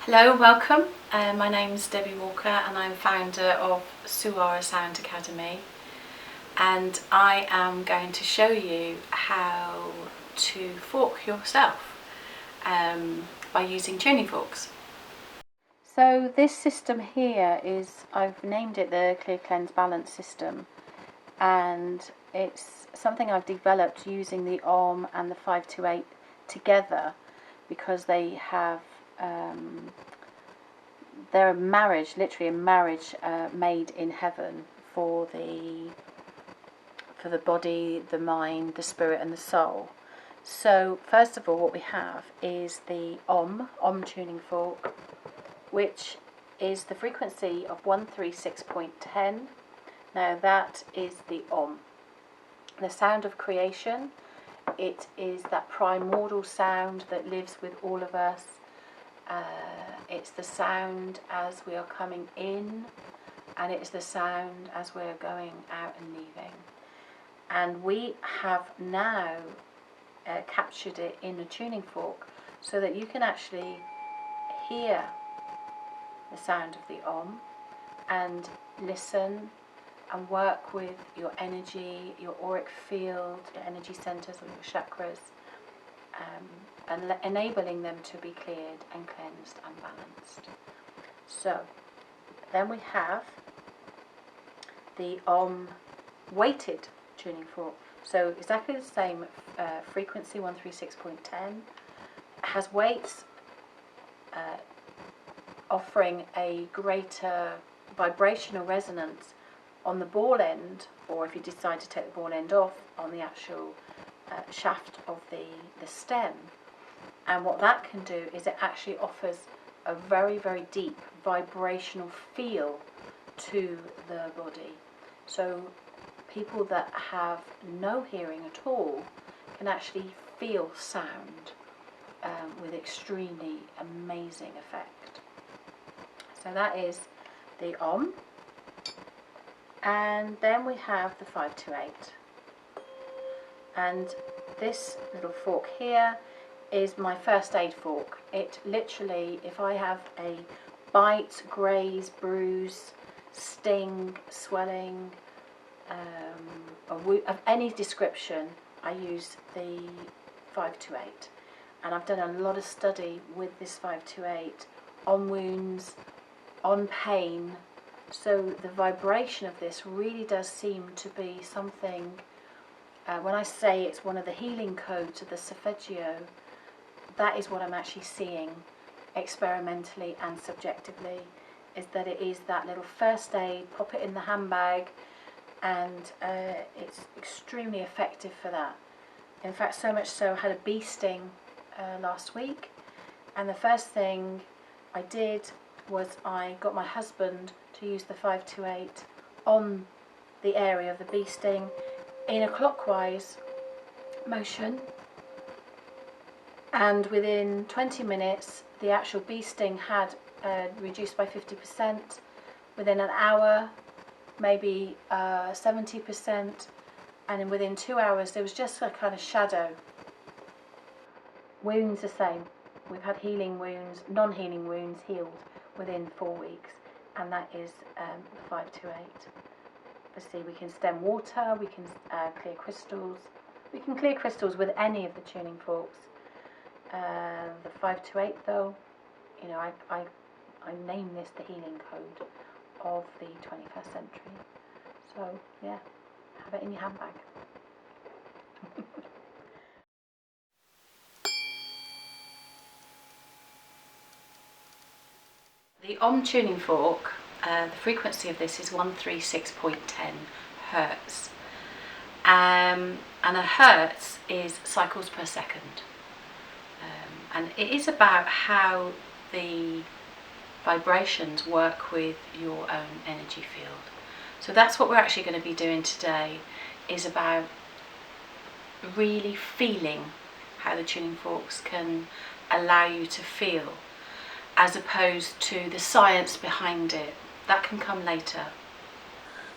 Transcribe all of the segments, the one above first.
Hello, welcome. My name's Debbie Walker and I'm founder of Suara Sound Academy, and I am going to show you how to fork yourself by using tuning forks. So this system here is, I've named it the Clear Cleanse Balance system, and it's something I've developed using the Om and the 528 together because they have they're a marriage, literally a marriage made in heaven for the body, the mind, the spirit and the soul. So first of all, what we have is the Om tuning fork, which is the frequency of 136.10. Now that is the Om, the sound of creation. It is that primordial sound that lives with all of us. It's the sound as we are coming in, and it's the sound as we're going out and leaving. And we have now captured it in a tuning fork so that you can actually hear the sound of the Om and listen and work with your energy, your auric field, your energy centers or your chakras, and enabling them to be cleared and cleansed and balanced. So then we have the Om weighted tuning fork. So exactly the same frequency, 136.10. It has weights offering a greater vibrational resonance on the ball end, or if you decide to take the ball end off, on the actual shaft of the stem. And what that can do is it actually offers a very, very deep vibrational feel to the body. So people that have no hearing at all can actually feel sound with extremely amazing effect. So that is the Om. And then we have the 528. And this little fork here is my first aid fork. It literally, if I have a bite, graze, bruise, sting, swelling, of any description, I use the 528. And I've done a lot of study with this 528 on wounds, on pain. So the vibration of this really does seem to be something, when I say it's one of the healing codes of the Solfeggio, that is what I'm actually seeing experimentally and subjectively, is that it is that little first aid, pop it in the handbag, and it's extremely effective for that. In fact, so much so I had a bee sting last week, and the first thing I did was I got my husband to use the 528 on the area of the bee sting in a clockwise motion, and within 20 minutes the actual bee sting had reduced by 50%. Within an hour, maybe 70%, and within 2 hours there was just a kind of shadow. Wounds the same. We've had healing wounds, non-healing wounds healed within 4 weeks, and that is the 528. Obviously we can stem water, we can clear crystals. We can clear crystals with any of the tuning forks. The 528 though, you know, I name this the healing code of the 21st century. So yeah, have it in your handbag. The Om tuning fork, the frequency of this is 136.10 Hertz. And a Hertz is cycles per second. And it is about how the vibrations work with your own energy field. So that's what we're actually going to be doing today, is about really feeling how the tuning forks can allow you to feel, as opposed to the science behind it. That can come later.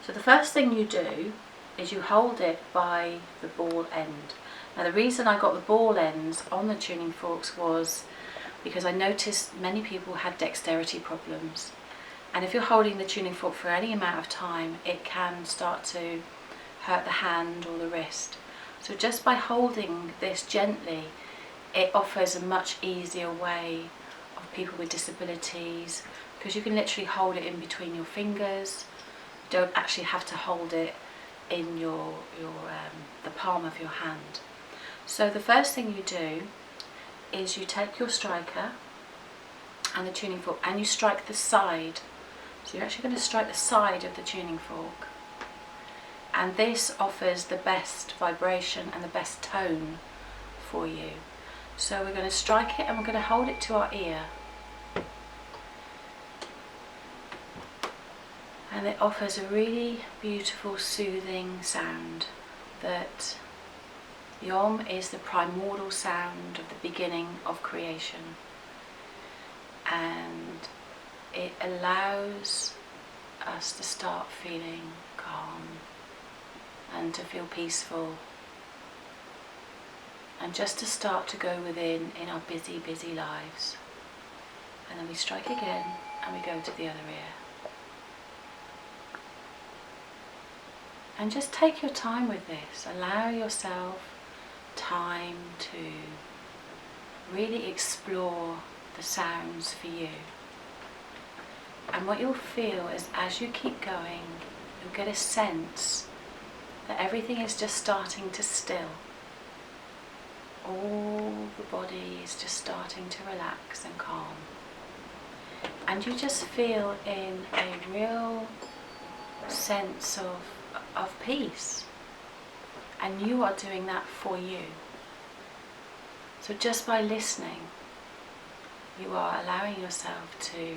So the first thing you do is you hold it by the ball end. Now the reason I got the ball ends on the tuning forks was because I noticed many people had dexterity problems. And if you're holding the tuning fork for any amount of time, it can start to hurt the hand or the wrist. So just by holding this gently, it offers a much easier way of people with disabilities, because you can literally hold it in between your fingers. You don't actually have to hold it in the palm of your hand. So the first thing you do is you take your striker and the tuning fork and you strike the side. So you're actually going to strike the side of the tuning fork, and this offers the best vibration and the best tone for you. So we're going to strike it and we're going to hold it to our ear, and it offers a really beautiful, soothing sound. That the Om is the primordial sound of the beginning of creation, and it allows us to start feeling calm and to feel peaceful, and just to start to go within in our busy, busy lives. And then we strike again and we go to the other ear. And just take your time with this. Allow yourself time to really explore the sounds for you. And what you'll feel is, as you keep going, you'll get a sense that everything is just starting to still. All the body is just starting to relax and calm. And you just feel in a real sense of peace. And you are doing that for you. So just by listening, you are allowing yourself to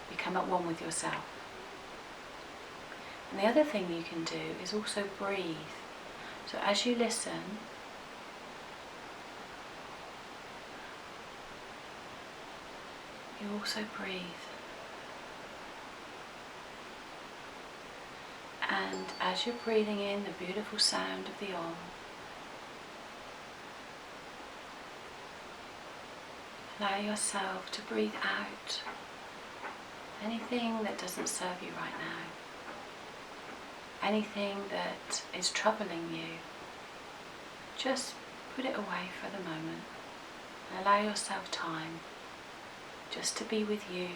become at one with yourself. And the other thing you can do is also breathe. So as you listen, you also breathe. And as you're breathing in the beautiful sound of the Om, allow yourself to breathe out anything that doesn't serve you right now, anything that is troubling you. Just put it away for the moment and allow yourself time just to be with you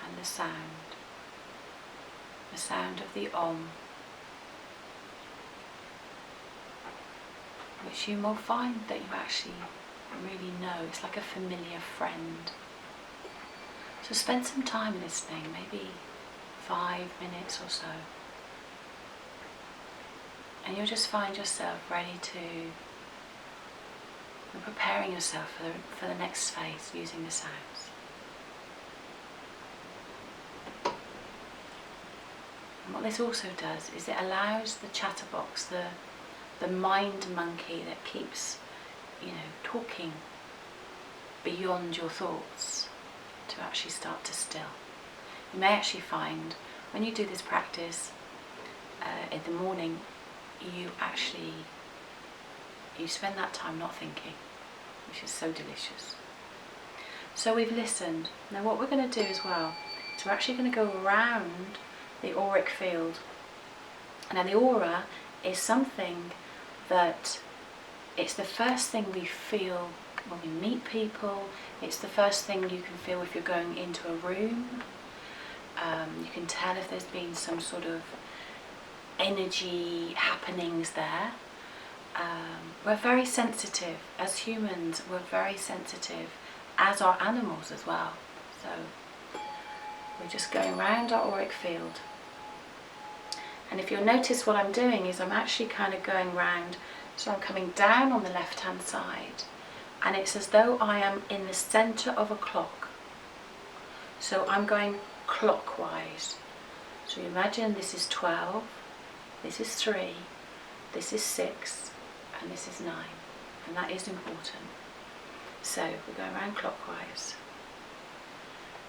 and the sound of the Om, which you will find that you actually really know. It's like a familiar friend. So spend some time listening, maybe 5 minutes or so, and you'll just find yourself ready to, and preparing yourself for the next phase using the sounds. And what this also does is it allows the chatterbox, the mind monkey that keeps, talking beyond your thoughts, to actually start to still. You may actually find when you do this practice in the morning, you spend that time not thinking, which is so delicious. So we've listened. Now what we're going to do as well is we're actually going to go around the auric field. Now the aura is something that it's the first thing we feel when we meet people. It's the first thing you can feel if you're going into a room. You can tell if there's been some sort of energy happenings there. We're very sensitive as humans. We're very sensitive, as are animals as well. So we're just going around our auric field. And if you'll notice, what I'm doing is I'm actually kind of going round. So I'm coming down on the left hand side, and it's as though I am in the centre of a clock. So I'm going clockwise. So imagine this is 12, this is 3, this is 6, and this is 9. And that is important. So we're going around clockwise.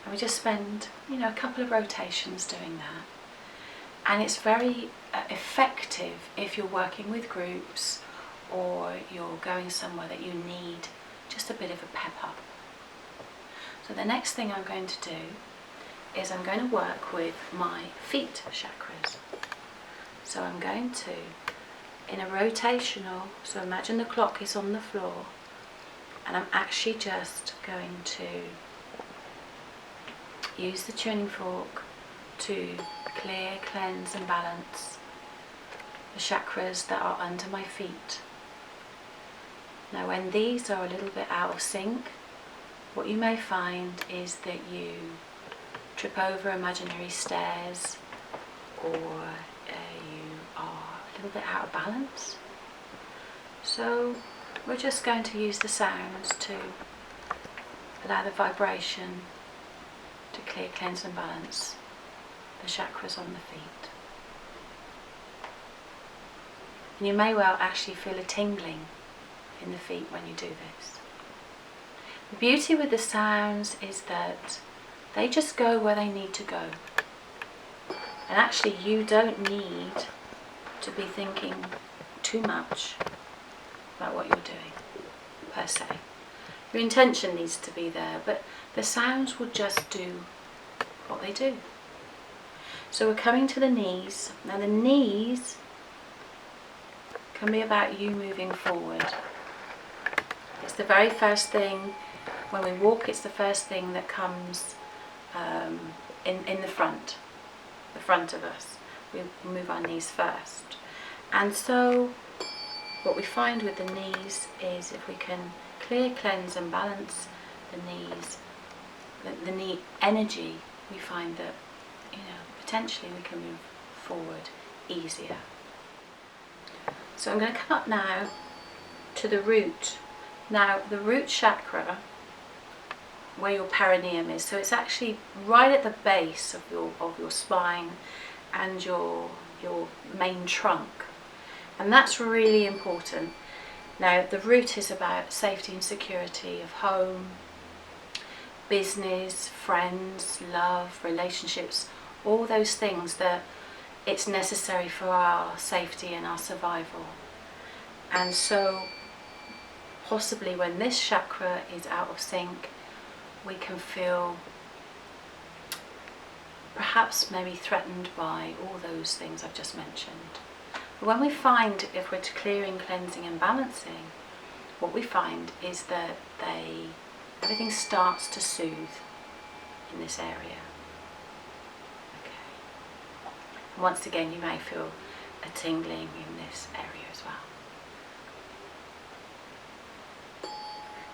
And we just spend, a couple of rotations doing that. And it's very effective if you're working with groups, or you're going somewhere that you need just a bit of a pep up. So the next thing I'm going to do is I'm going to work with my feet chakras. So I'm going to, in a rotational, so imagine the clock is on the floor, and I'm actually just going to use the tuning fork to clear, cleanse and balance the chakras that are under my feet. Now when these are a little bit out of sync, what you may find is that you trip over imaginary stairs, or you are a little bit out of balance. So we're just going to use the sounds to allow the vibration to clear, cleanse and balance the chakras on the feet. And you may well actually feel a tingling in the feet when you do this. The beauty with the sounds is that they just go where they need to go. And actually you don't need to be thinking too much about what you're doing, per se. Your intention needs to be there, but the sounds will just do what they do. So we're coming to the knees. Now the knees can be about you moving forward. It's the very first thing, when we walk, it's the first thing that comes in the front of us. We move our knees first. And so what we find with the knees is if we can clear, cleanse and balance the knees, the knee energy, we find that, potentially we can move forward easier. So I'm going to come up now to the root. Now the root chakra, where your perineum is, so it's actually right at the base of your spine and your main trunk, and that's really important. Now the root is about safety and security of home, business, friends, love, relationships, all those things that it's necessary for our safety and our survival. And so possibly when this chakra is out of sync, we can feel perhaps maybe threatened by all those things I've just mentioned. But when we find, if we're clearing, cleansing and balancing, what we find is that everything starts to soothe in this area. Okay. And once again, you may feel a tingling in this area as well.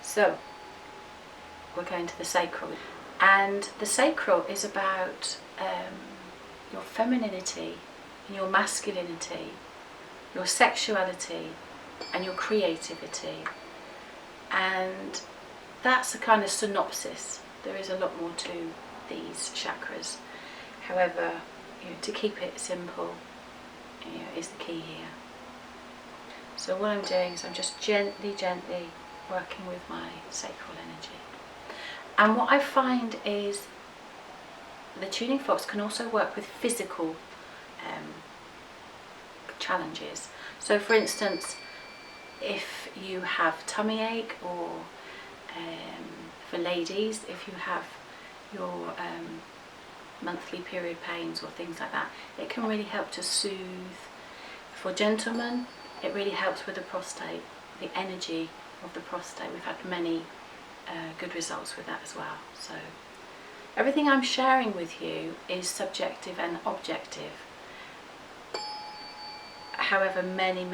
So we're going to the sacral, and the sacral is about your femininity and your masculinity, your sexuality and your creativity, and that's a kind of synopsis. There is a lot more to these chakras. However, to keep it simple is the key here. So what I'm doing is I'm just gently working with my sacral energy. And what I find is the tuning forks can also work with physical challenges. So for instance, if you have tummy ache, or for ladies, if you have your monthly period pains or things like that, it can really help to soothe. For gentlemen, it really helps with the prostate, the energy of the prostate. We've had many good results with that as well. So everything I'm sharing with you is subjective and objective. However, many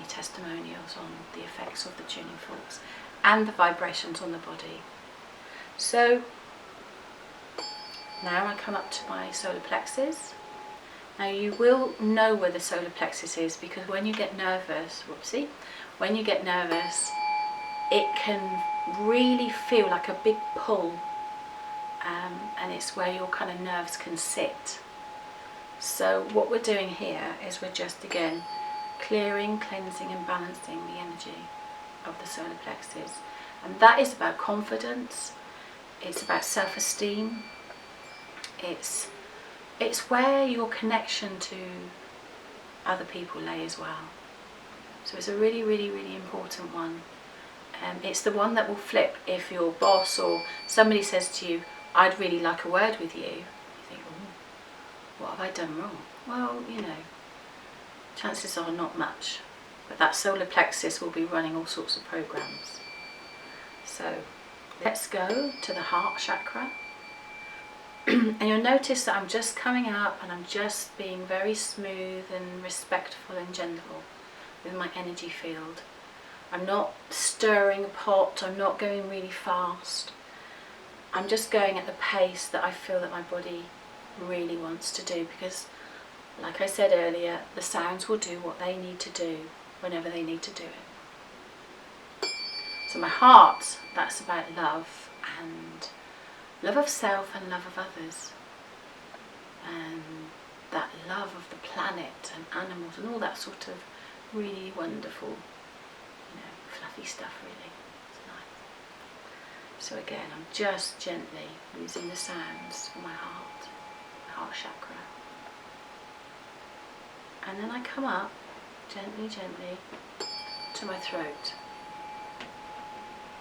testimonials on the effects of the tuning forks and the vibrations on the body. So now I come up to my solar plexus. Now you will know where the solar plexus is, because when you get nervous, when you get nervous, it can really feel like a big pull, and it's where your kind of nerves can sit. So what we're doing here is we're just again clearing, cleansing and balancing the energy of the solar plexus, and that is about confidence, it's about self-esteem, it's where your connection to other people lay as well. So it's a really important one It's the one that will flip if your boss or somebody says to you, I'd really like a word with you. You think, oh, what have I done wrong? Well, you know, chances are not much. But that solar plexus will be running all sorts of programs. So let's go to the heart chakra. And you'll notice that I'm just coming up and I'm just being very smooth and respectful and gentle with my energy field. I'm not stirring a pot, I'm not going really fast. I'm just going at the pace that I feel that my body really wants to do, because like I said earlier, the sounds will do what they need to do whenever they need to do it. So my heart, that's about love, and love of self and love of others, and that love of the planet and animals and all that sort of really wonderful, you know, fluffy stuff really. It's nice. So again, I'm just gently using the sounds for my heart chakra. And then I come up gently, gently to my throat.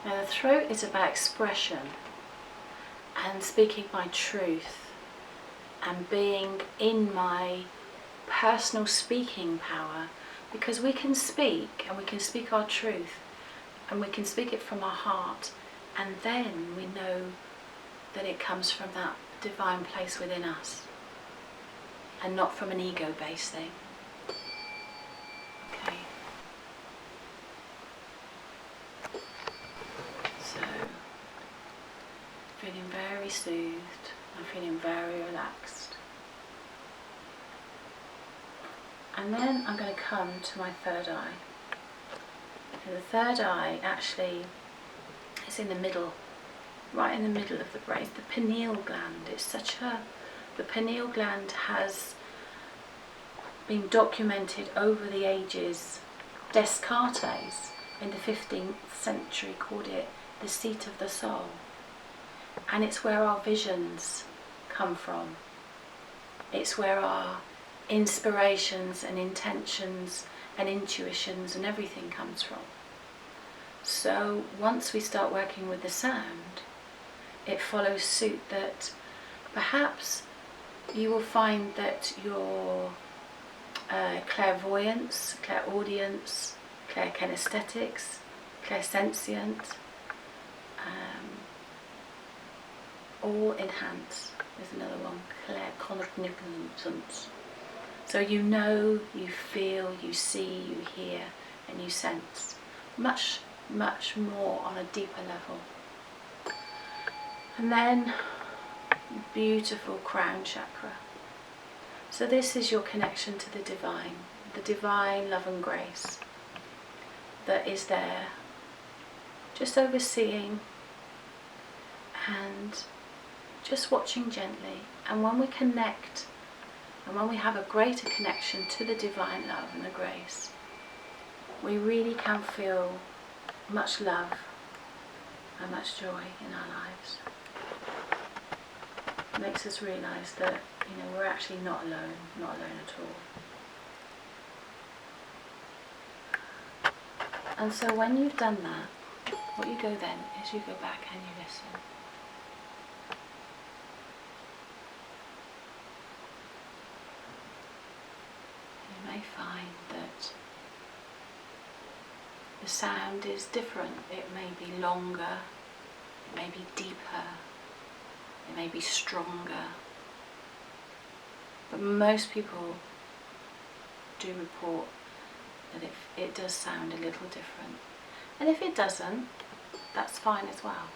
Now the throat is about expression and speaking my truth and being in my personal speaking power, because we can speak and we can speak our truth and we can speak it from our heart, and then we know that it comes from that divine place within us and not from an ego-based thing. Okay. So, feeling very soothed, I'm feeling very relaxed. And then I'm going to come to my third eye. And the third eye actually is in the middle, right in the middle of the brain. It's the pineal gland. The pineal gland has been documented over the ages. Descartes in the 15th century called it the seat of the soul. And it's where our visions come from. It's where our inspirations and intentions and intuitions and everything comes from. So once we start working with the sound, it follows suit that perhaps you will find that your clairvoyance, clairaudience, clairkinesthetics, clairsentient, all enhance. There's another one, claircognizance. So you know, you feel, you see, you hear, and you sense much, much more on a deeper level. And then beautiful crown chakra. So this is your connection to the divine love and grace that is there, just overseeing and just watching gently. And when we connect, and when we have a greater connection to the divine love and the grace, we really can feel much love and much joy in our lives. It makes us realise that, you know, we're actually not alone at all. And so when you've done that, what you go then is you go back and you listen. You may find that the sound is different. It may be longer, it may be deeper, it may be stronger. But most people do report that it does sound a little different. And if it doesn't, that's fine as well.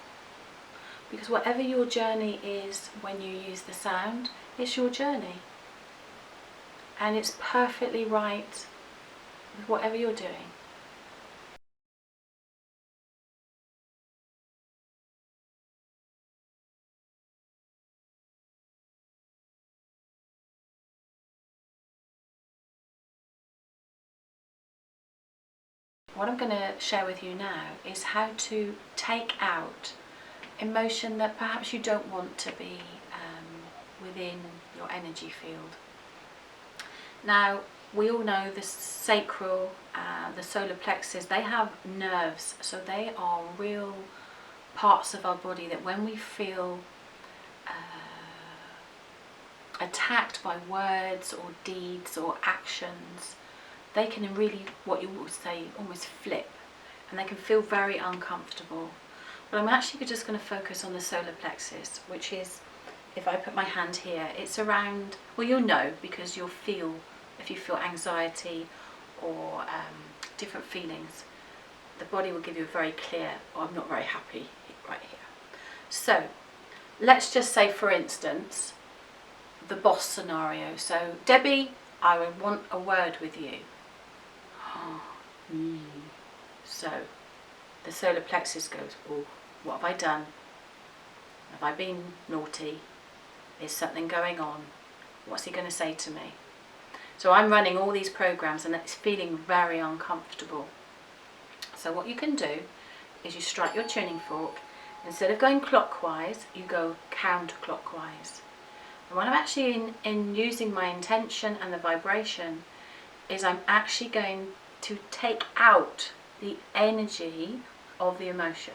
Because whatever your journey is when you use the sound, it's your journey. And it's perfectly right with whatever you're doing. What I'm going to share with you now is how to take out emotion that perhaps you don't want to be within your energy field. Now, we all know the sacral, the solar plexus, they have nerves, so they are real parts of our body that when we feel attacked by words or deeds or actions, they can really, what you would say, almost flip, and they can feel very uncomfortable. But I'm actually just going to focus on the solar plexus, which is, if I put my hand here, it's around, well, you'll know because you'll feel, if you feel anxiety or different feelings, the body will give you a very clear, oh, I'm not very happy, right here. So let's just say, for instance, the boss scenario. So, Debbie, I would want a word with you. So the solar plexus goes, oh, what have I done? Have I been naughty? Is something going on? What's he going to say to me? So I'm running all these programs and it's feeling very uncomfortable. So what you can do is you strike your tuning fork. Instead of going clockwise, you go counterclockwise. And when I'm actually in using my intention and the vibration, is I'm actually going to take out the energy of the emotion.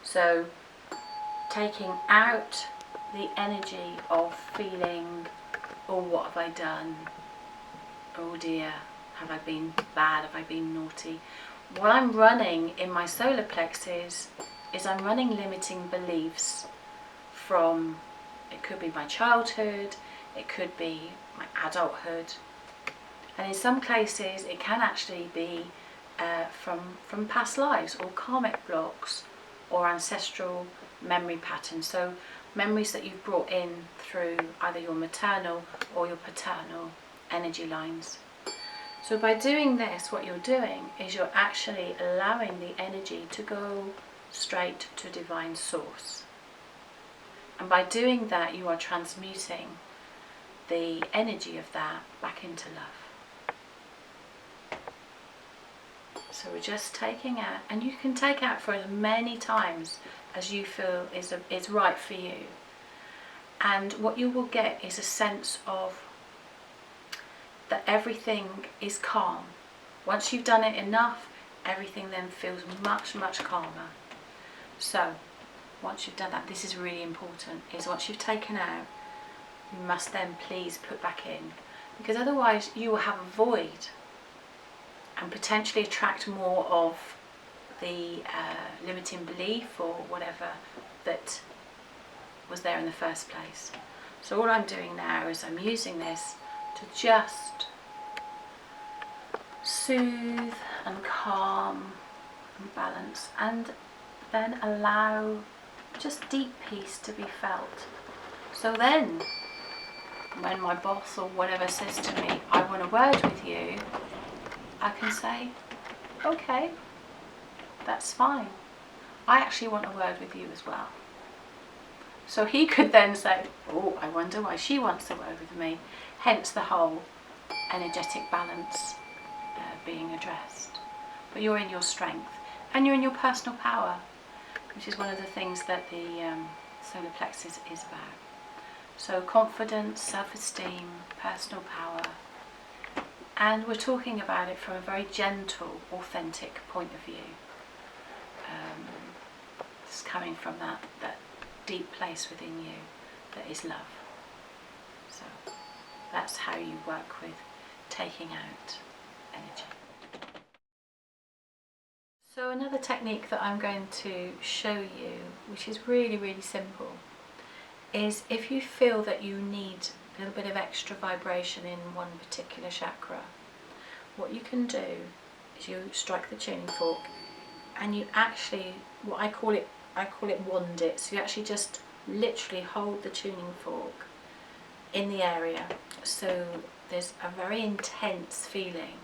So taking out the energy of feeling, oh, what have I done? Oh dear, have I been bad? Have I been naughty? What I'm running in my solar plexus is I'm running limiting beliefs from, it could be my childhood, it could be my adulthood, and in some cases it can actually be from past lives or karmic blocks or ancestral memory patterns. So memories that you've brought in through either your maternal or your paternal energy lines. So by doing this, what you're doing is you're actually allowing the energy to go straight to divine source. And by doing that, you are transmuting the energy of that back into love. So we're just taking out, and you can take out for as many times as you feel is right for you. And what you will get is a sense of that everything is calm. Once you've done it enough, everything then feels much, much calmer. So once you've done that, this is really important, is once you've taken out, you must then please put back in, because otherwise you will have a void and potentially attract more of the limiting belief or whatever that was there in the first place. So all I'm doing now is I'm using this to just soothe and calm and balance, and then allow just deep peace to be felt. So then when my boss or whatever says to me, I want a word with you, I can say, okay, that's fine. I actually want a word with you as well. So he could then say, oh, I wonder why she wants a word with me. Hence the whole energetic balance being addressed. But you're in your strength and you're in your personal power, which is one of the things that the solar plexus is about. So confidence, self-esteem, personal power. And we're talking about it from a very gentle, authentic point of view. It's coming from that deep place within you that is love. So that's how you work with taking out energy. So another technique that I'm going to show you, which is really, really simple, is if you feel that you need a little bit of extra vibration in one particular chakra, what you can do is you strike the tuning fork and you actually, what I call it wand it. So you actually just literally hold the tuning fork in the area, so there's a very intense feeling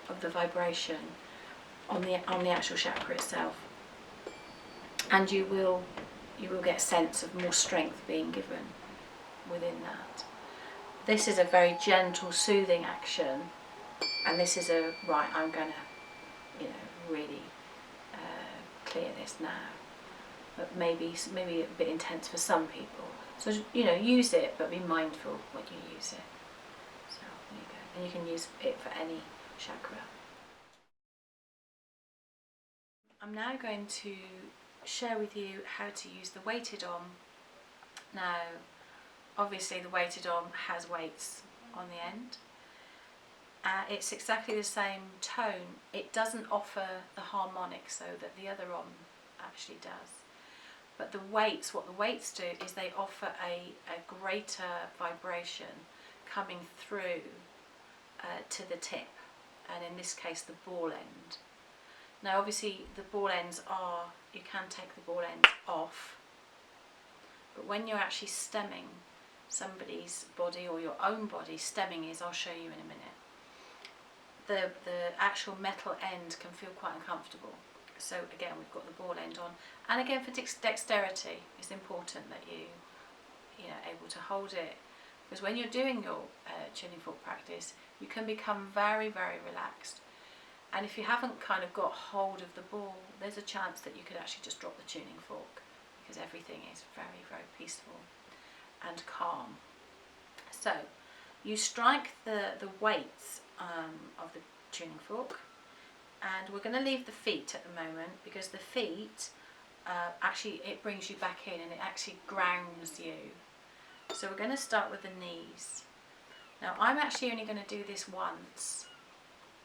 of the vibration on the actual chakra itself, and you will get a sense of more strength being given within that. This is a very gentle, soothing action, and this is a right, I'm going to really clear this now, but maybe a bit intense for some people. So use it, but be mindful when you use it. So there you go. and you can use it for any chakra. I'm now going to share with you how to use the weighted Om. Now, obviously the weighted Om has weights on the end. It's exactly the same tone. It doesn't offer the harmonic so that the other Om actually does. But the weights, what the weights do is they offer a greater vibration coming through to the tip, and in this case the ball end. Now obviously the ball ends are, you can take the ball ends off, but when you're actually stemming somebody's body or your own body, stemming is, I'll show you in a minute, the actual metal end can feel quite uncomfortable. So again, we've got the ball end on, and again for dexterity, it's important that you're able to hold it, because when you're doing your tuning fork practice, you can become very, very relaxed. And if you haven't kind of got hold of the ball, there's a chance that you could actually just drop the tuning fork, because everything is very, very peaceful and calm. So you strike the weights of the tuning fork, and we're going to leave the feet at the moment, because the feet actually, it brings you back in and it actually grounds you. So we're going to start with the knees. Now I'm actually only going to do this once,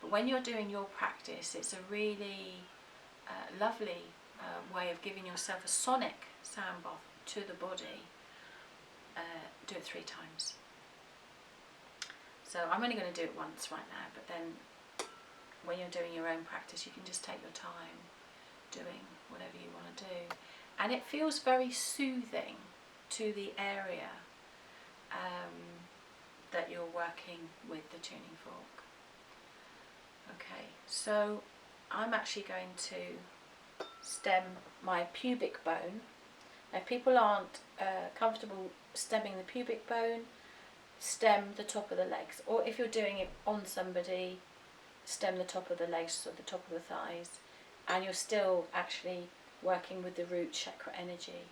but when you're doing your practice, it's a really lovely way of giving yourself a sonic sound bath to the body. Do it 3 times. So I'm only going to do it once right now, but then when you're doing your own practice, you can just take your time doing whatever you want to do. And it feels very soothing to the area that you're working with the tuning fork. Okay, so I'm actually going to stem my pubic bone. Now if people aren't comfortable stemming the pubic bone, stem the top of the legs, or if you're doing it on somebody, stem the top of the legs or the top of the thighs, and you're still actually working with the root chakra energy.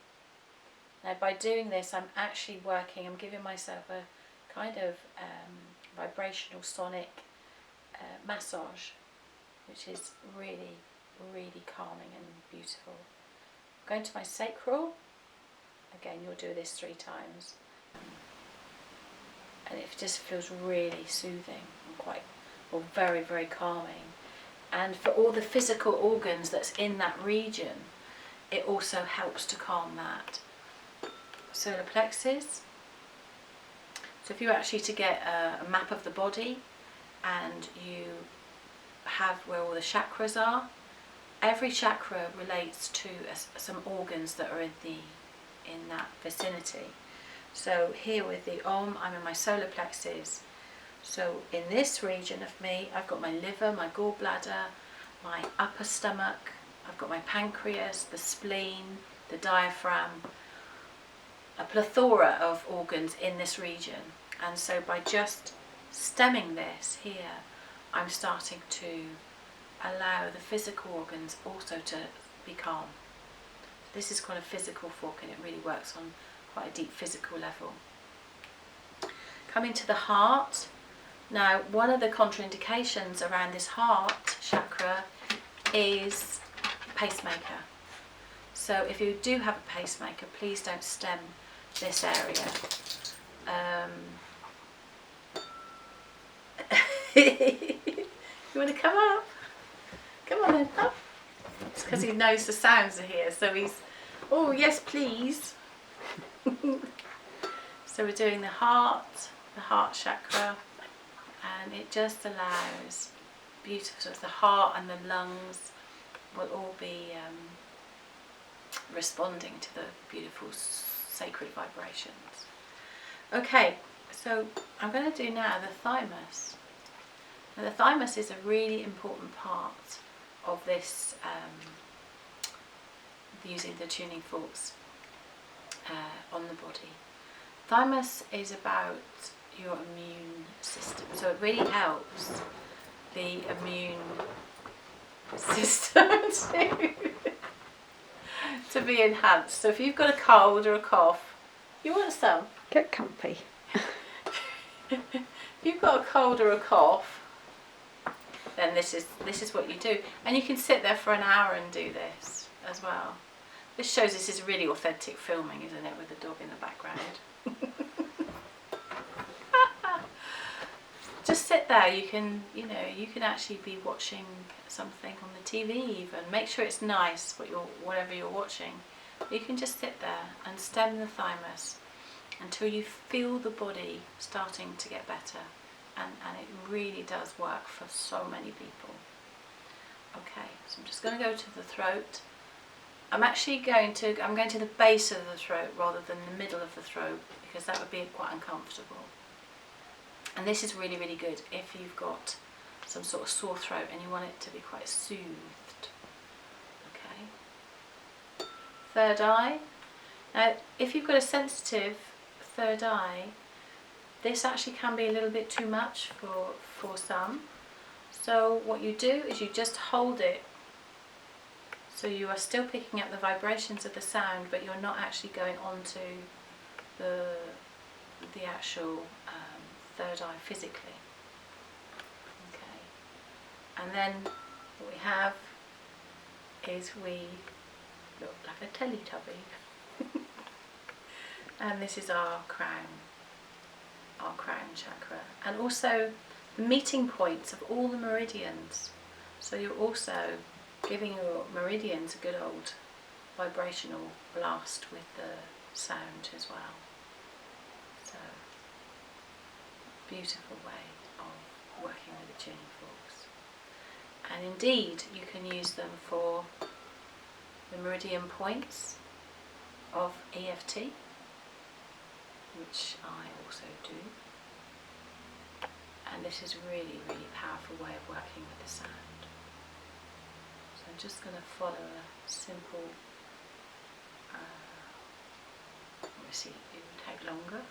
Now by doing this, I'm actually working, I'm giving myself a kind of vibrational sonic massage, which is really, really calming and beautiful. Going to my sacral, again you'll do this 3 times, and it just feels really soothing and very, very calming. And for all the physical organs that's in that region, it also helps to calm that. Solar plexus. So if you actually to get a map of the body and you have where all the chakras are, every chakra relates to some organs that are in that vicinity. So here with the Om, I'm in my solar plexus. So in this region of me, I've got my liver, my gallbladder, my upper stomach, I've got my pancreas, the spleen, the diaphragm, a plethora of organs in this region. And so by just stemming this here, I'm starting to allow the physical organs also to be calm. This is called a physical fork, and it really works on quite a deep physical level. Coming to the heart. Now, one of the contraindications around this heart chakra is pacemaker. So if you do have a pacemaker, please don't stem this area. You want to come up? Come on then, up. It's because he knows the sounds are here, so he's, oh yes please. So we're doing the heart chakra, and it just allows beautiful, so the heart and the lungs will all be responding to the beautiful sacred vibrations. Okay, so I'm going to do now the thymus. Now the thymus is a really important part of this, using the tuning forks on the body. Thymus is about your immune system, so it really helps the immune system to be enhanced. So if you've got a cold or a cough, you want some? Get comfy. If you've got a cold or a cough, then this is what you do. And you can sit there for an hour and do this as well. This shows this is really authentic filming, isn't it, with the dog in the background. Just sit there. You can actually be watching something on the TV even. Make sure it's nice whatever you're watching. You can just sit there and stem the thymus until you feel the body starting to get better. And it really does work for so many people. Okay, so I'm just going to go to the throat. I'm going to the base of the throat rather than the middle of the throat, because that would be quite uncomfortable. And this is really, really good if you've got some sort of sore throat and you want it to be quite soothed. Okay. Third eye. Now, if you've got a sensitive third eye, this actually can be a little bit too much for some. So what you do is you just hold it. So you are still picking up the vibrations of the sound, but you're not actually going onto the actual third eye physically. Okay. And then what we have is we look like a Teletubby. And this is our crown chakra. And also the meeting points of all the meridians. So you're also giving your meridians a good old vibrational blast with the sound as well. So, beautiful way of working with the tuning forks. And indeed, you can use them for the meridian points of EFT, which I also do. And this is a really, really powerful way of working with the sound. So I'm just going to follow a simple, obviously it will take longer.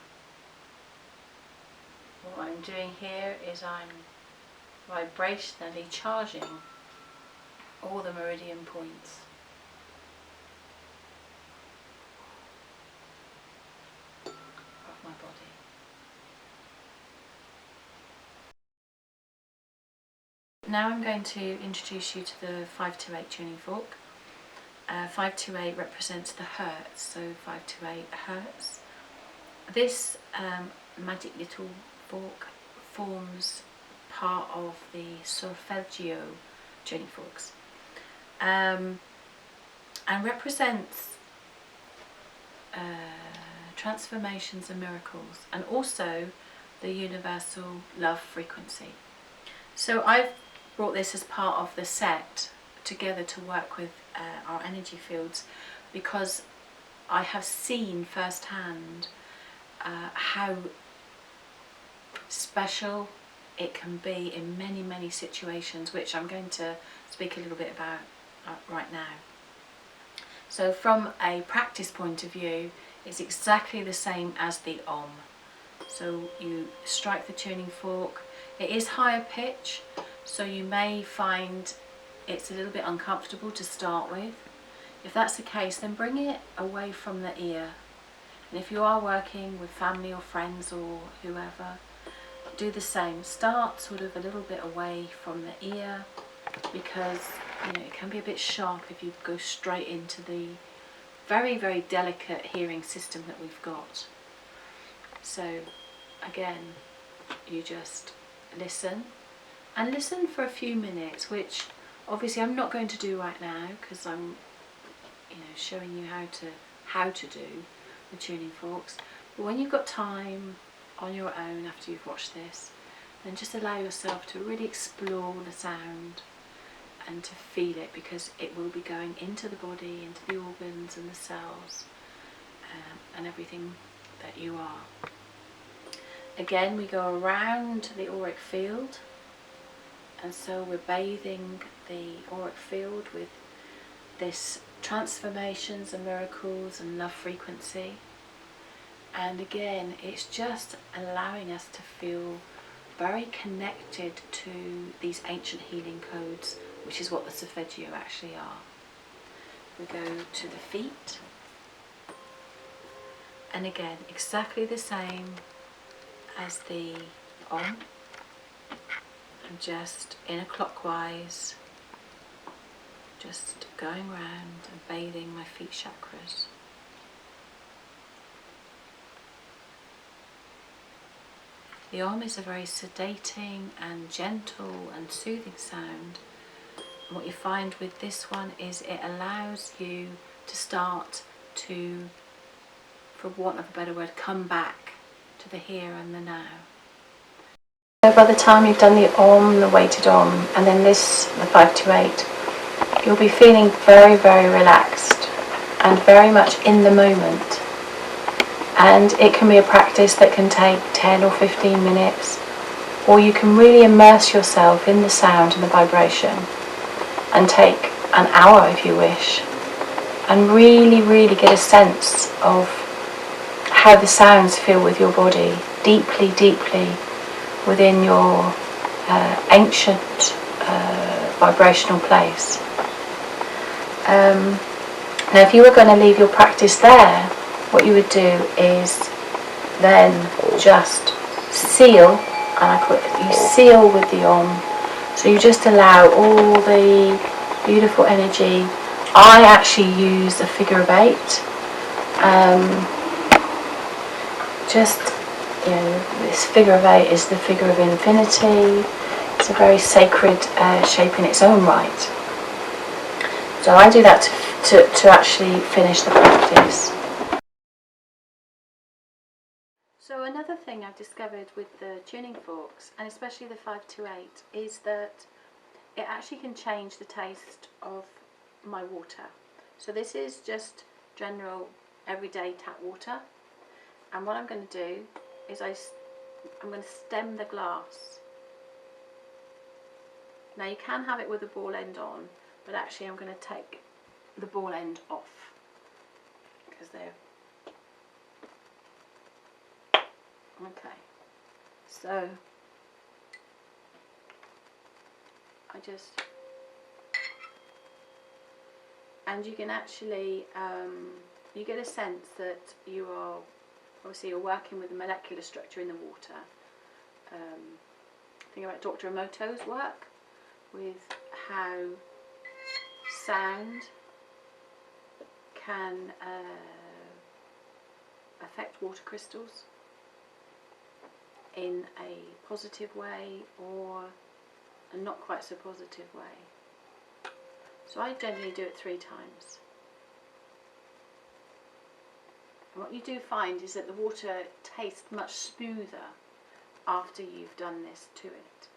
What I'm doing here is I'm vibrationally charging all the meridian points. Of my body. Now I'm going to introduce you to the 528 tuning fork. 528 represents the hertz, so 528 hertz. This magic little fork forms part of the solfeggio tuning forks, and represents transformations and miracles, and also the universal love frequency. So I've brought this as part of the set together to work with our energy fields, because I have seen firsthand how special it can be in many, many situations, which I'm going to speak a little bit about right now. So from a practice point of view, it's exactly the same as the Om. So you strike the tuning fork. It is higher pitch, so you may find it's a little bit uncomfortable to start with. If that's the case, then bring it away from the ear. And if you are working with family or friends or whoever, do the same. Start sort of a little bit away from the ear, because it can be a bit sharp if you go straight into the very, very delicate hearing system that we've got. So again, you just listen, and listen for a few minutes, which obviously I'm not going to do right now, because I'm showing you how to do the tuning forks. But when you've got time on your own after you've watched this, then just allow yourself to really explore the sound and to feel it, because it will be going into the body, into the organs and the cells, and everything that you are. Again, we go around the auric field, and so we're bathing the auric field with this transformations and miracles and love frequency. And again, it's just allowing us to feel very connected to these ancient healing codes, which is what the solfeggio actually are. We go to the feet, and again, exactly the same as the Om, and just inner clockwise, just going round and bathing my feet chakras. The Om is a very sedating and gentle and soothing sound. And what you find with this one is it allows you to start to, for want of a better word, come back to the here and the now. So by the time you've done the Om, the weighted Om, and then this, the 528, you'll be feeling very, very relaxed and very much in the moment. And it can be a practice that can take 10 or 15 minutes, or you can really immerse yourself in the sound and the vibration and take an hour if you wish, and really, really get a sense of how the sounds feel with your body, deeply, deeply within your ancient vibrational place. Now if you were going to leave your practice there, what you would do is then just seal, and you seal with the Om. So you just allow all the beautiful energy. I actually use a figure of 8. Just, you know, this figure of 8 is the figure of infinity. It's a very sacred shape in its own right. So I do that to actually finish the practice. So another thing I've discovered with the tuning forks, and especially the 528, is that it actually can change the taste of my water. So this is just general everyday tap water, and what I'm going to do is I'm going to stem the glass. Now you can have it with the ball end on, but actually I'm going to take the ball end off because they're okay. So I just, and you can actually you get a sense that you are obviously you're working with the molecular structure in the water. Think about Dr. Emoto's work with how sound can affect water crystals in a positive way or a not quite so positive way. So I generally do it 3 times. And what you do find is that the water tastes much smoother after you've done this to it.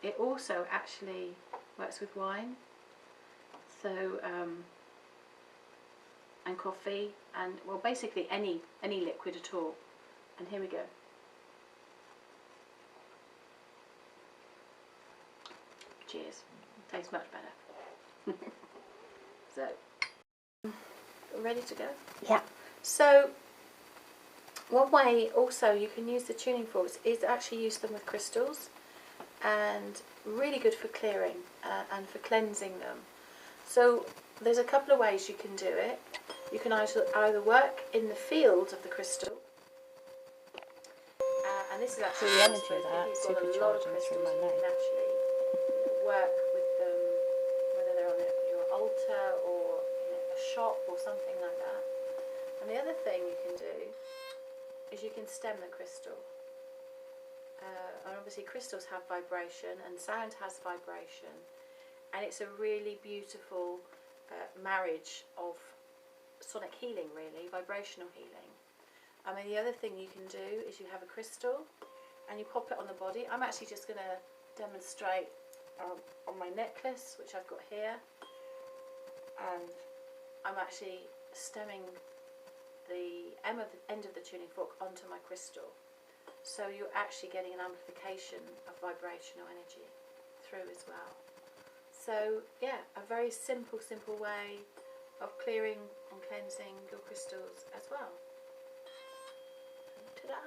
It also actually works with wine, so and coffee, and well, basically any liquid at all. And here we go. Cheers. Tastes much better. So, ready to go? Yeah. So, one way also you can use the tuning forks is actually use them with crystals, and really good for clearing and for cleansing them. So there's a couple of ways you can do it. You can either work in the field of the crystal, and this is actually the energy of that supercharging through my you neck. can actually work with them, whether they're on your altar or in a shop or something like that. And the other thing you can do is you can stem the crystal. And obviously crystals have vibration and sound has vibration, and it's a really beautiful marriage of sonic healing, really, vibrational healing. I mean, the other thing you can do is you have a crystal and you pop it on the body. I'm actually just going to demonstrate on my necklace, which I've got here, and I'm actually stemming the end of the tuning fork onto my crystal. So you're actually getting an amplification of vibrational energy through as well. So yeah, a very simple way of clearing and cleansing your crystals as well. Ta-da!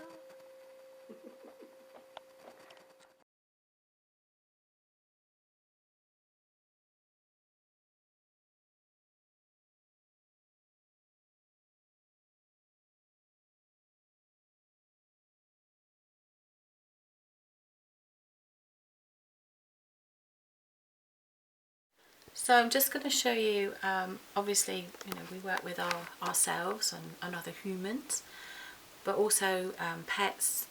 So I'm just going to show you, obviously, we work with ourselves and other humans, but also pets.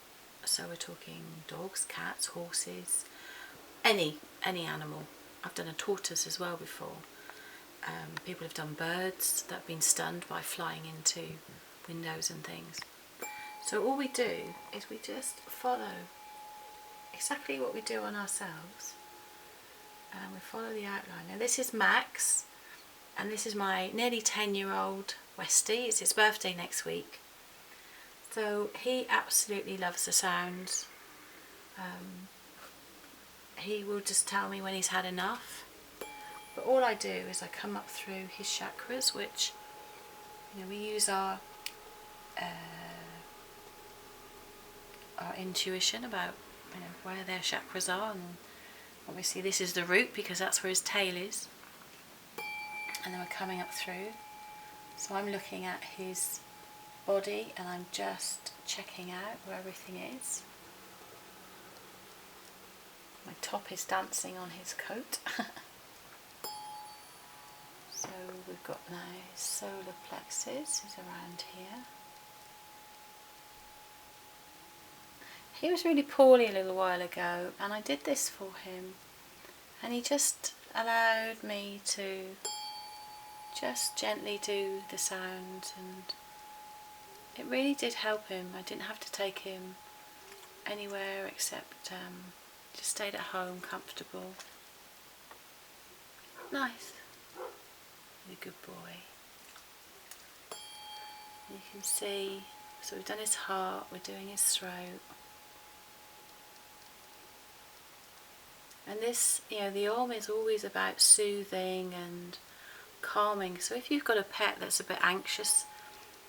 So we're talking dogs, cats, horses, any animal. I've done a tortoise as well before. People have done birds that have been stunned by flying into windows and things. So all we do is we just follow exactly what we do on ourselves. And we follow the outline. Now this is Max, and this is my nearly 10-year-old Westie. It's his birthday next week. So he absolutely loves the sounds. He will just tell me when he's had enough. But all I do is I come up through his chakras, which, we use our intuition about, where their chakras are, and obviously this is the root because that's where his tail is. And then we're coming up through. So I'm looking at his body and I'm just checking out where everything is. My top is dancing on his coat. So we've got now his solar plexus is around here. He was really poorly a little while ago, and I did this for him, and he just allowed me to just gently do the sounds, and it really did help him. I didn't have to take him anywhere except just stayed at home, comfortable. Nice. He's a good boy. You can see, so we've done his heart, we're doing his throat. And this, the Om is always about soothing and calming. So if you've got a pet that's a bit anxious,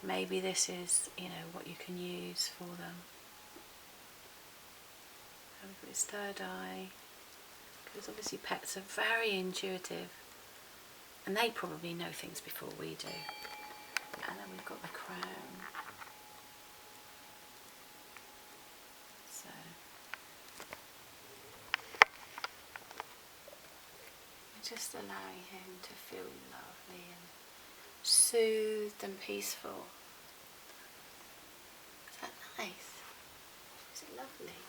maybe this is, what you can use for them. And we've got his third eye, because obviously pets are very intuitive, and they probably know things before we do. And then we've got the crown. So we're just allowing him to feel lovely and soothed and peaceful. Is that nice? Is it lovely?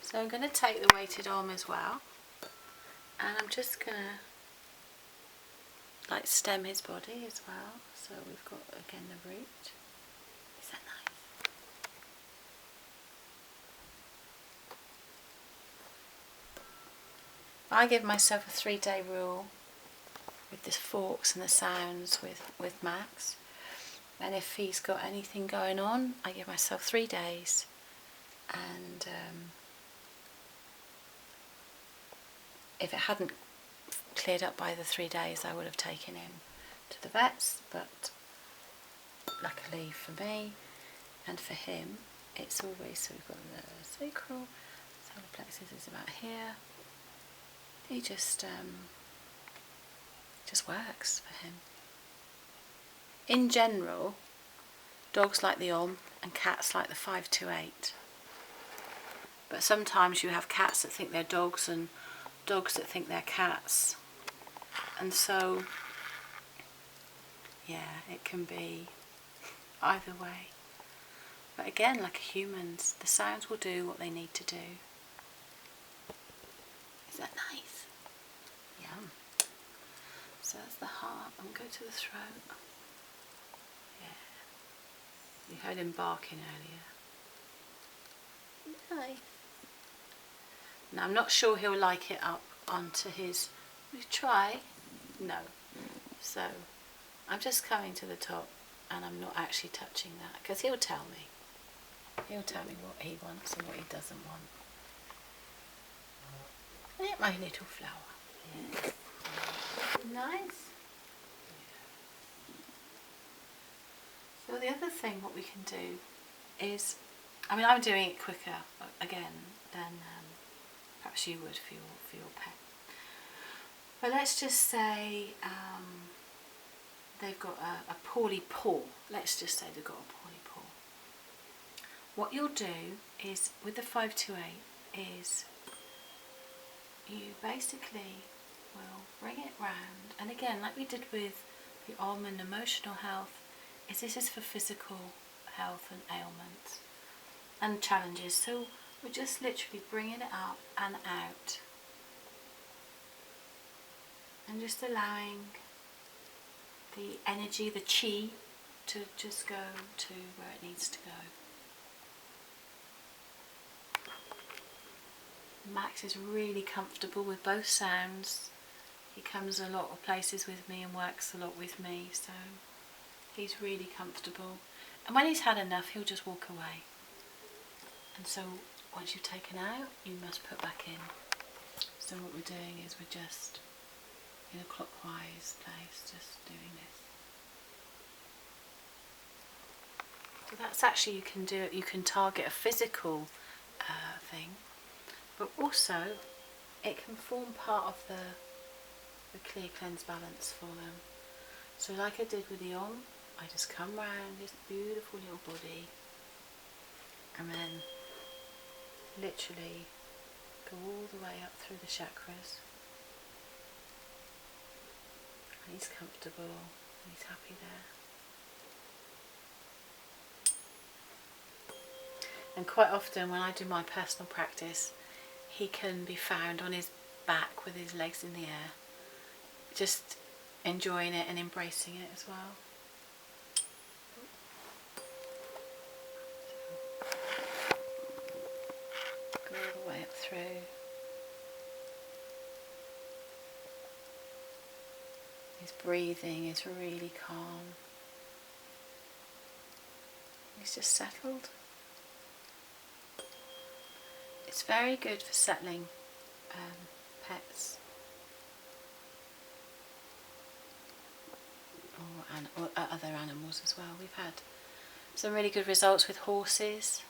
So I'm going to take the weighted arm as well, and I'm just going to stem his body as well. So we've got again the root. Is that nice? I give myself a 3-day rule with the forks and the sounds with Max, and if he's got anything going on, I give myself 3 days, and if it hadn't cleared up by the 3 days, I would have taken him to the vets, but luckily for me and for him, it's always, so we've got the sacral, solar plexus is about here. He just works for him. In general, dogs like the Om and cats like the 528. But sometimes you have cats that think they're dogs and dogs that think they're cats. And so, yeah, it can be either way. But again, like humans, the sounds will do what they need to do. Is that nice? Yum. So that's the heart, and go to the throat. Yeah. You heard him barking earlier. Nice. Now I'm not sure he'll like it up onto his, we try, no. So I'm just coming to the top, and I'm not actually touching that, because he'll tell me. He'll tell me what he wants and what he doesn't want. Isn't it my little flower? Yeah. Nice. So the other thing what we can do is, I'm doing it quicker again than perhaps you would for your pet. But let's just say they've got a poorly paw. Let's just say they've got a poorly paw. What you'll do is, with the 528, is you basically we'll bring it round. And again, like we did with the Om and emotional health, this is for physical health and ailments and challenges. So we're just literally bringing it up and out, and just allowing the energy, the chi, to just go to where it needs to go. Max is really comfortable with both sounds. He comes a lot of places with me and works a lot with me, so he's really comfortable. And when he's had enough, he'll just walk away. And so once you've taken out, you must put back in. So what we're doing is we're just in a clockwise place, just doing this. So that's actually, you can do it, you can target a physical thing, but also it can form part of the clear cleanse balance for them. So like I did with the Om, I just come round this beautiful little body and then literally go all the way up through the chakras. And he's comfortable and he's happy there. And quite often when I do my personal practice, he can be found on his back with his legs in the air, just enjoying it and embracing it as well. Go all the way up through. His breathing is really calm. He's just settled. It's very good for settling pets or other animals as well. We've had some really good results with horses.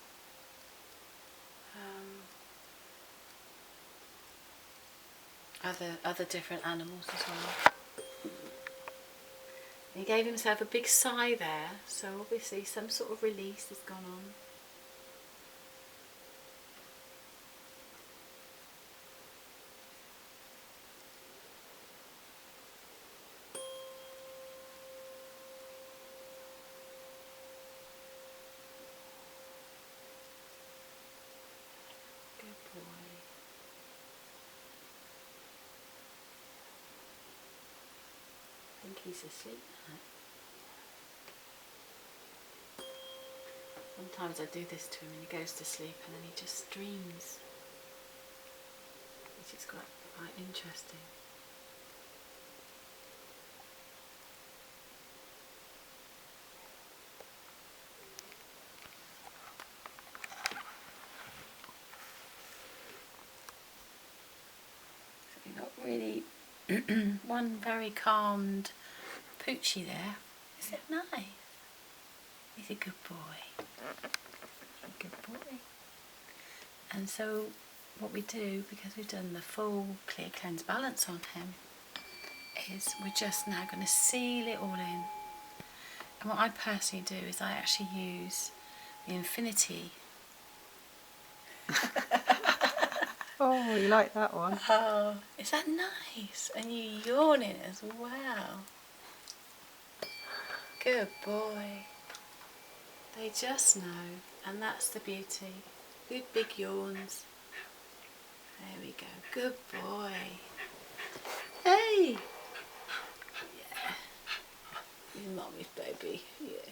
Other different animals as well. He gave himself a big sigh there, so obviously some sort of release has gone on. Good boy. I think he's asleep now. Sometimes I do this to him and he goes to sleep and then he just dreams, which is quite interesting. So we've got really one very calmed Poochie there. Is it nice? He's a good boy. A good boy. And so what we do, because we've done the full clear cleanse balance on him, is we're just now going to seal it all in. And what I personally do is I actually use the infinity. Oh, you like that one? Oh, is that nice? And you yawn in it as well. Good boy. They just know, and that's the beauty. Good big yawns. There we go. Good boy. Hey! Yeah. Your mommy's baby. Yeah.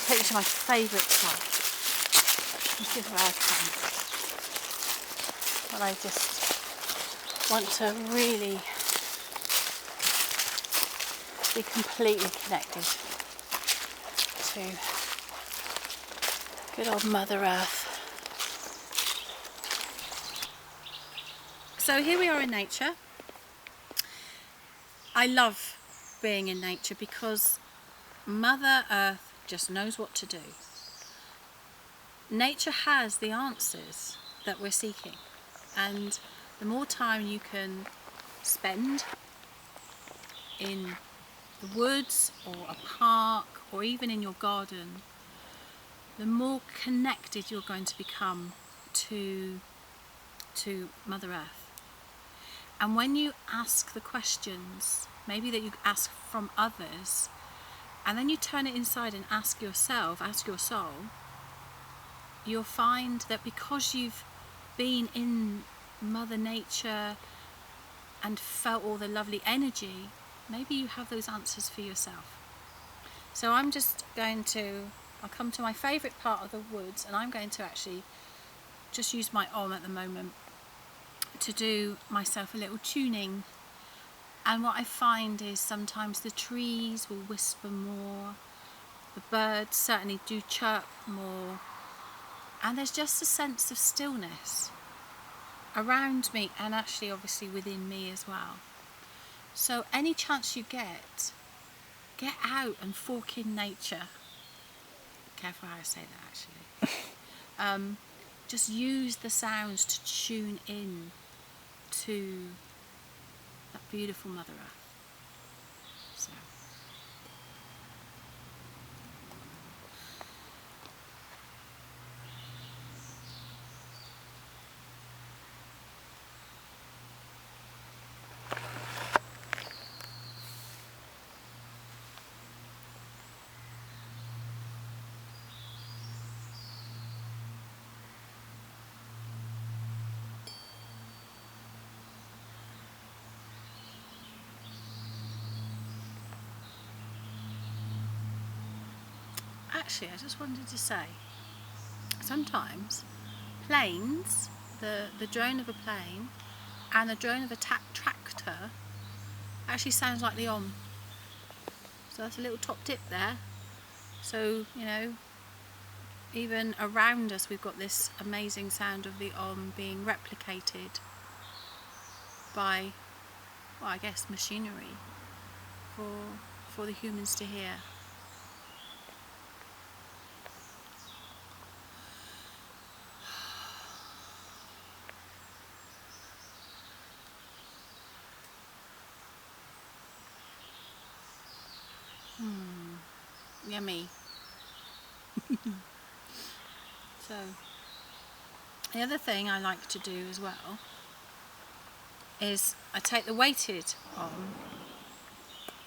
Take you to my favourite spot. This is where I come when I just want to really be completely connected to good old Mother Earth. So here we are in nature, I love being in nature because Mother Earth just knows what to do. Nature has the answers that we're seeking, and the more time you can spend in the woods or a park or even in your garden, the more connected you're going to become to Mother Earth. And when you ask the questions, maybe that you ask from others, and then you turn it inside and ask yourself, ask your soul, you'll find that because you've been in Mother Nature and felt all the lovely energy, maybe you have those answers for yourself. So I'll come to my favourite part of the woods, and I'm going to actually just use my Om at the moment to do myself a little tuning. And what I find is sometimes the trees will whisper more, the birds certainly do chirp more, and there's just a sense of stillness around me and actually obviously within me as well. So any chance you get out and fork in nature. Careful how I say that actually. Just use the sounds to tune in to that beautiful Mother Earth. So. Actually, I just wanted to say, sometimes planes, the drone of a plane and the drone of a tractor actually sounds like the Om. So that's a little top tip there. So, even around us we've got this amazing sound of the Om being replicated by, well, I guess machinery for the humans to hear. Yummy. So, the other thing I like to do as well is I take the weighted Om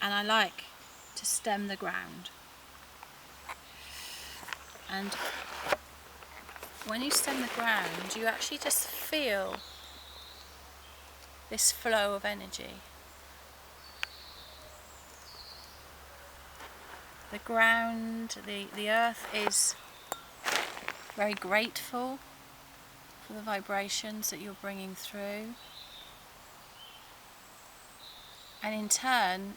and I like to stem the ground. And when you stem the ground, you actually just feel this flow of energy. The ground, the earth is very grateful for the vibrations that you're bringing through. And in turn,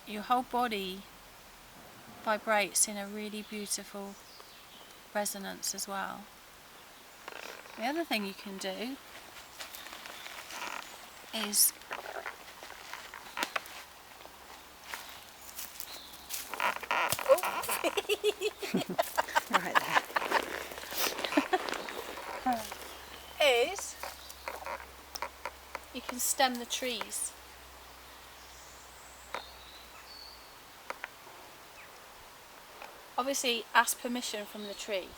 your whole body vibrates in a really beautiful resonance as well. The other thing you can do is Right there. is you can stem the trees. Obviously, ask permission from the tree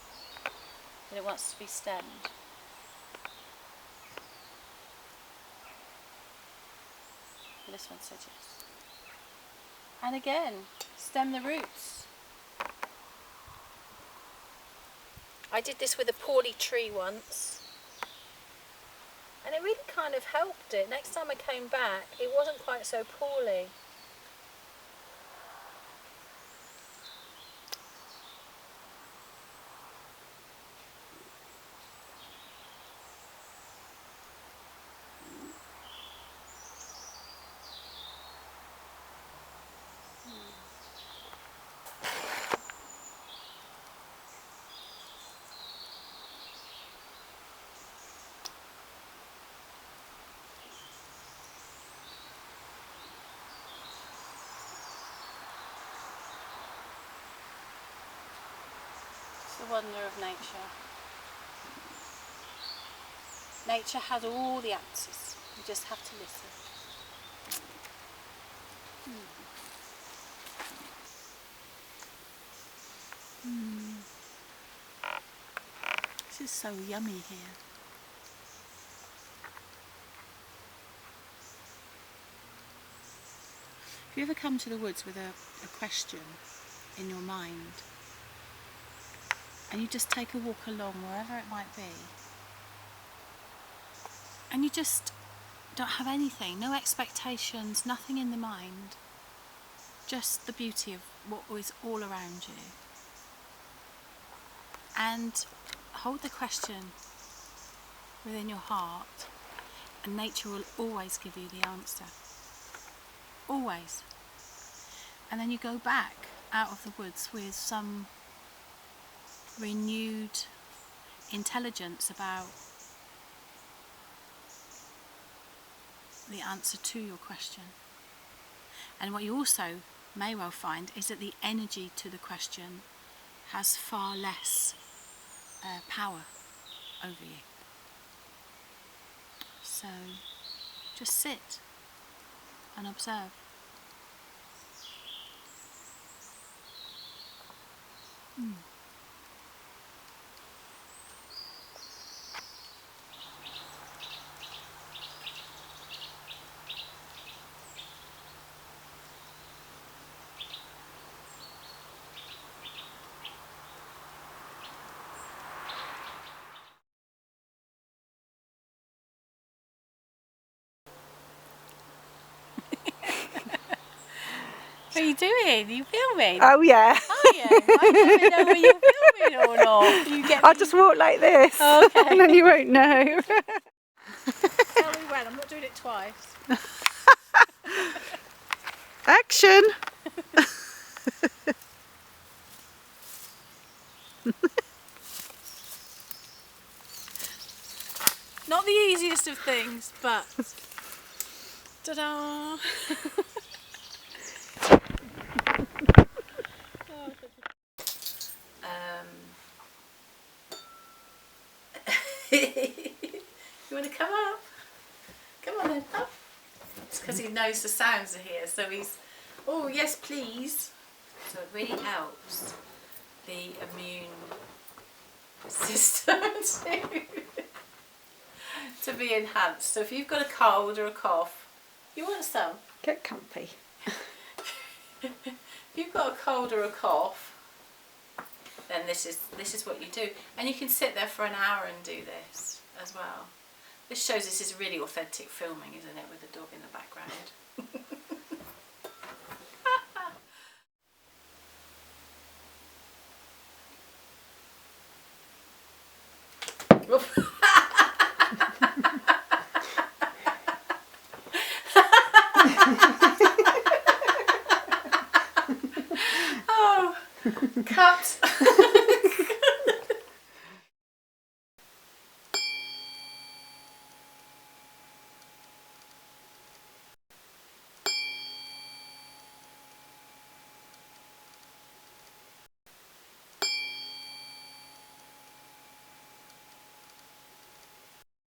that it wants to be stemmed. This one said yes. And again, stem the roots. I did this with a poorly tree once, and it really kind of helped it. Next time I came back, it wasn't quite so poorly. wonder of nature. Nature has all the answers. You just have to listen. This is so yummy here. If you ever come to the woods with a question in your mind, and you just take a walk along wherever it might be, and you just don't have anything, no expectations, nothing in the mind, just the beauty of what is all around you, and hold the question within your heart, and nature will always give you the answer. Always. And then you go back out of the woods with some renewed intelligence about the answer to your question. And what you also may well find is that the energy to the question has far less power over you. So just sit and observe. What are you doing? Are you filming? Oh yeah. Are you? I don't even know whether you're filming or not. You get I'll just walk like this. Okay. And then you won't know. Tell me when. I'm not doing it twice. Action. Not the easiest of things, but ta-da! You want to come up? Come on then, up. It's because he knows the sounds are here, so he's, oh yes please. So it really helps the immune system to be enhanced. So if you've got a cold or a cough, you want some? Get comfy. If you've got a cold or a cough, then this is what you do. And you can sit there for an hour and do this as well. This shows this is really authentic filming, isn't it, with the dog in the background.